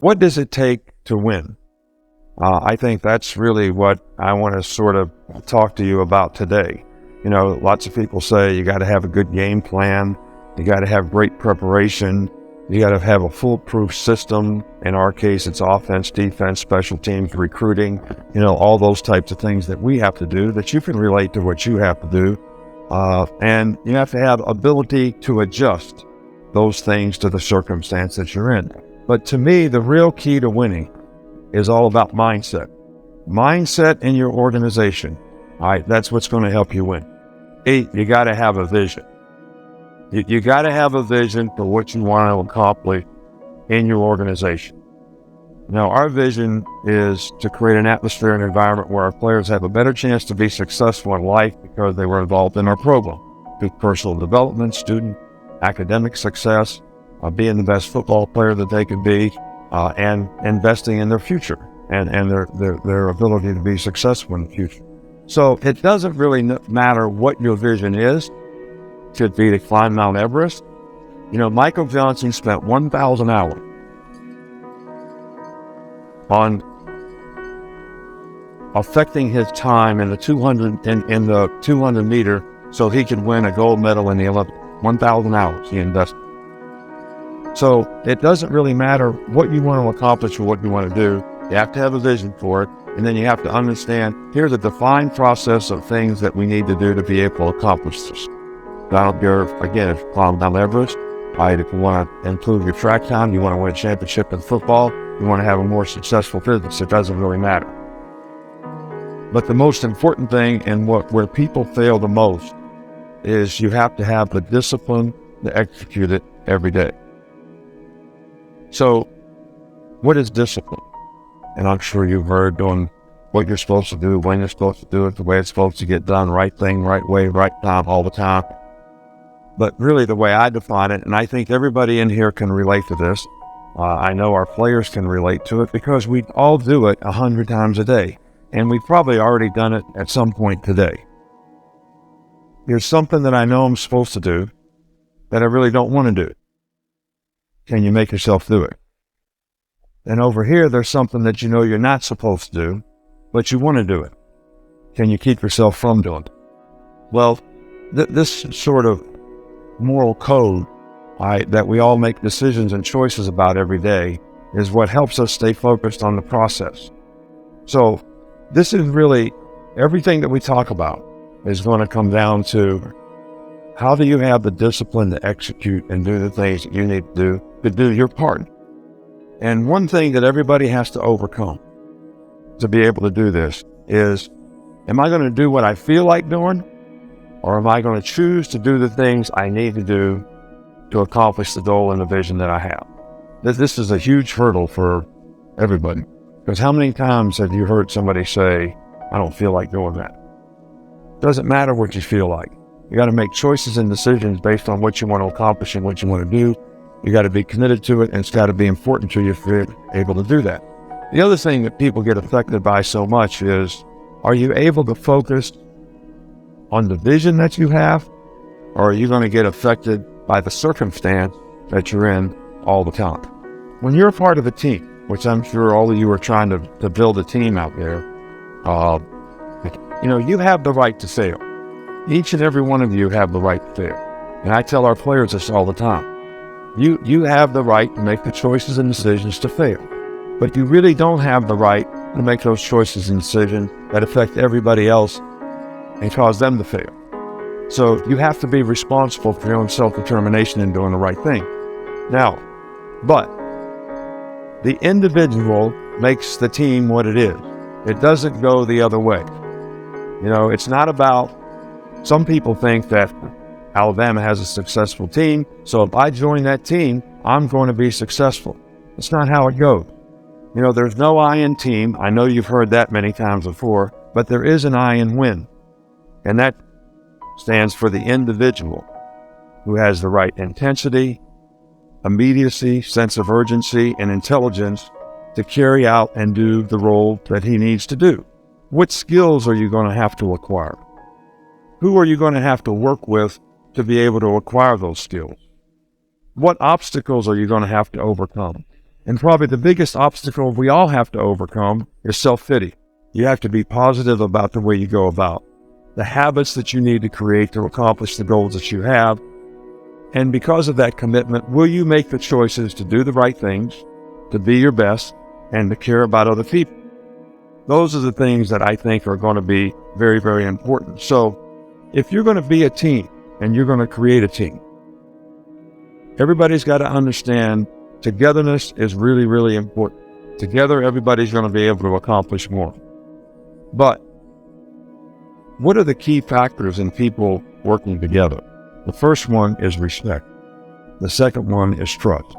what does it take to win? I think that's really what I want to sort of talk to you about today. Lots of people say you got to have a good game plan. You got to have great preparation. You got to have a foolproof system. In our case, it's offense, defense, special teams, recruiting, all those types of things that we have to do that you can relate to what you have to do. And you have to have ability to adjust those things to the circumstance that you're in. But to me, the real key to winning is all about mindset. Mindset in your organization. All right, that's what's going to help you win. 8, you got to have a vision. You got to have a vision for what you want to accomplish in your organization. Now, our vision is to create an atmosphere and environment where our players have a better chance to be successful in life because they were involved in our program through personal development, student, academic success, being the best football player that they can be, and investing in their future and their ability to be successful in the future. So it doesn't really matter what your vision is. It could be to climb Mount Everest. Michael Johnson spent 1,000 hours on affecting his time in the 200 meter so he could win a gold medal in the Olympics. 1,000 hours he invested. So it doesn't really matter what you want to accomplish or what you want to do. You have to have a vision for it, and then you have to understand here's a defined process of things that we need to do to be able to accomplish this. I don't care, again, if you climb Mount Everest, if you want to improve your track time, you want to win a championship in football, you want to have a more successful business, it doesn't really matter. But the most important thing and where people fail the most is you have to have the discipline to execute it every day. So, what is discipline? And I'm sure you've heard doing what you're supposed to do, when you're supposed to do it, the way it's supposed to get done, right thing, right way, right time, all the time. But really the way I define it, and I think everybody in here can relate to this, I know our players can relate to it because we all do it 100 times a day. And we've probably already done it at some point today. Here's something that I know I'm supposed to do that I really don't want to do. Can you make yourself do it? And over here, there's something that you know you're not supposed to do, but you want to do it. Can you keep yourself from doing it? Well, this sort of moral code that we all make decisions and choices about every day is what helps us stay focused on the process. So this is really everything that we talk about is going to come down to how do you have the discipline to execute and do the things that you need to do your part. And one thing that everybody has to overcome to be able to do this is, am I going to do what I feel like doing, or am I going to choose to do the things I need to do to accomplish the goal and the vision that I have? This is a huge hurdle for everybody, because how many times have you heard somebody say, I don't feel like doing that? Doesn't matter what you feel like. You got to make choices and decisions based on what you want to accomplish and what you want to do. You got to be committed to it, and it's got to be important to you for being able to do that. The other thing that people get affected by so much is, are you able to focus on the vision that you have, or are you going to get affected by the circumstance that you're in all the time? When you're a part of a team, which I'm sure all of you are trying to build a team out there, you have the right to fail. Each and every one of you have the right to fail. And I tell our players this all the time. You have the right to make the choices and decisions to fail. But you really don't have the right to make those choices and decisions that affect everybody else and cause them to fail. So you have to be responsible for your own self-determination and doing the right thing. Now, but the individual makes the team what it is. It doesn't go the other way. It's not about, some people think that Alabama has a successful team, so if I join that team, I'm going to be successful. That's not how it goes. There's no I in team. I know you've heard that many times before, but there is an I in win. And that stands for the individual who has the right intensity, immediacy, sense of urgency, and intelligence to carry out and do the role that he needs to do. What skills are you going to have to acquire? Who are you going to have to work with to be able to acquire those skills? What obstacles are you going to have to overcome? And probably the biggest obstacle we all have to overcome is self-pity. You have to be positive about the way you go about the habits that you need to create to accomplish the goals that you have. And because of that commitment, will you make the choices to do the right things, to be your best, and to care about other people? Those are the things that I think are going to be very, very important. So if you're going to be a team and you're going to create a team, everybody's got to understand togetherness is really, really important. Together, everybody's going to be able to accomplish more. But what are the key factors in people working together? The first one is respect. The second one is trust.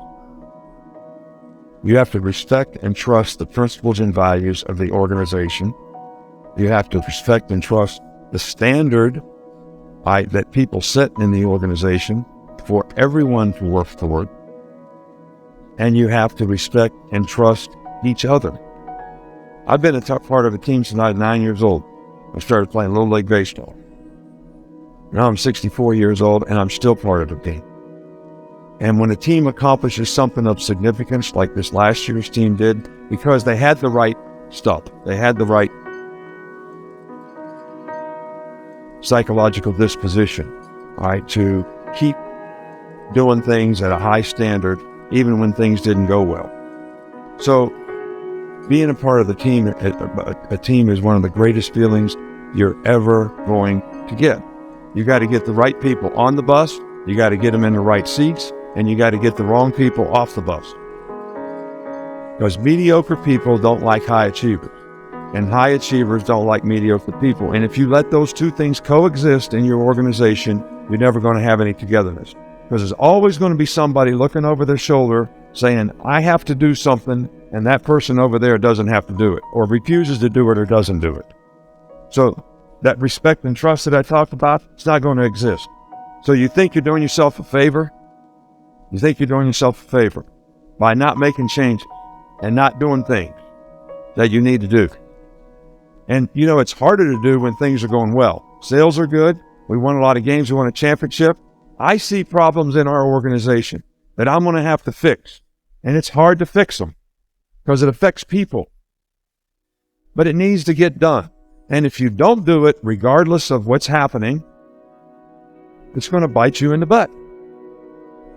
You have to respect and trust the principles and values of the organization. You have to respect and trust the standard that people set in the organization for everyone to work toward. And you have to respect and trust each other. I've been a tough part of a team since I was 9 years old. I started playing Little League Baseball. Now I'm 64 years old and I'm still part of the team. And when a team accomplishes something of significance like this last year's team did, because they had the right stuff, they had the right psychological disposition, right, to keep doing things at a high standard even when things didn't go well. So being a part of the team, a team is one of the greatest feelings you're ever going to get. You got to get the right people on the bus, you got to get them in the right seats, and you got to get the wrong people off the bus. Because mediocre people don't like high achievers, and high achievers don't like mediocre people. And if you let those two things coexist in your organization, you're never going to have any togetherness. Because there's always going to be somebody looking over their shoulder saying, I have to do something, and that person over there doesn't have to do it, or refuses to do it, or doesn't do it. So that respect and trust that I talked about, it's not going to exist. So you think you're doing yourself a favor? You think you're doing yourself a favor by not making changes and not doing things that you need to do. And you know, it's harder to do when things are going well. Sales are good. We won a lot of games. We won a championship. I see problems in our organization that I'm going to have to fix. And it's hard to fix them because it affects people. But it needs to get done. And if you don't do it, regardless of what's happening, it's going to bite you in the butt.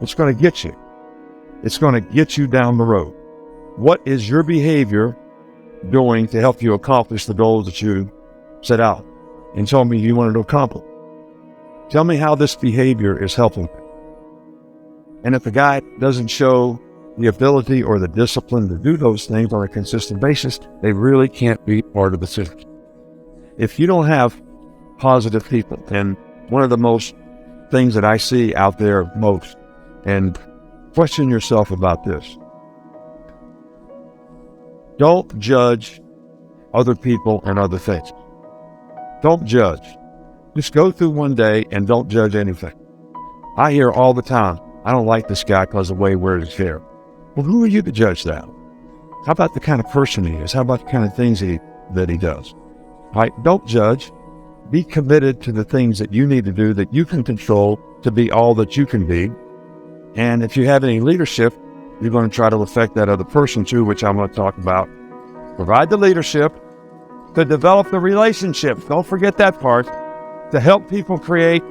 It's going to get you. It's going to get you down the road. What is your behavior doing to help you accomplish the goals that you set out and told me you wanted to accomplish? Tell me how this behavior is helping. And if the guy doesn't show the ability or the discipline to do those things on a consistent basis, they really can't be part of the system. If you don't have positive people, and one of the most things that I see out there most, and question yourself about this. Don't judge other people and other things. Don't judge. Just go through one day and don't judge anything. I hear all the time, I don't like this guy because of the way he wears his hair. Well, who are you to judge that? How about the kind of person he is? How about the kind of things that he does? All right, don't judge. Be committed to the things that you need to do that you can control to be all that you can be. And if you have any leadership, you're going to try to affect that other person too, which I'm going to talk about. Provide the leadership to develop the relationships. Don't forget that part. To help people create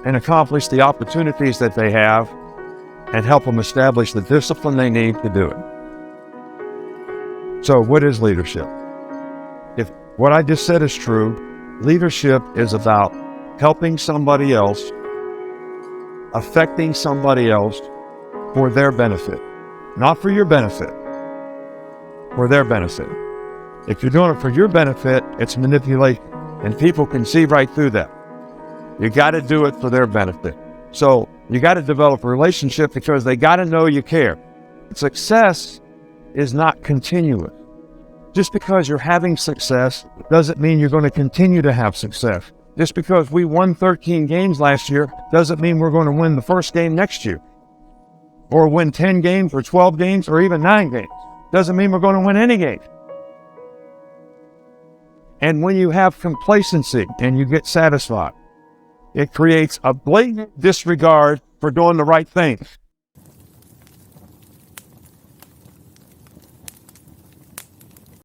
and accomplish the opportunities that they have and help them establish the discipline they need to do it. So what is leadership? If what I just said is true, leadership is about helping somebody else, affecting somebody else for their benefit, not for your benefit, for their benefit. If you're doing it for your benefit, it's manipulation, and people can see right through that. You got to do it for their benefit. So you got to develop a relationship because they got to know you care. Success is not continuous. Just because you're having success doesn't mean you're going to continue to have success. Just because we won 13 games last year doesn't mean we're going to win the first game next year. Or win 10 games or 12 games or even 9 games. Doesn't mean we're going to win any game. And when you have complacency and you get satisfied, it creates a blatant disregard for doing the right things.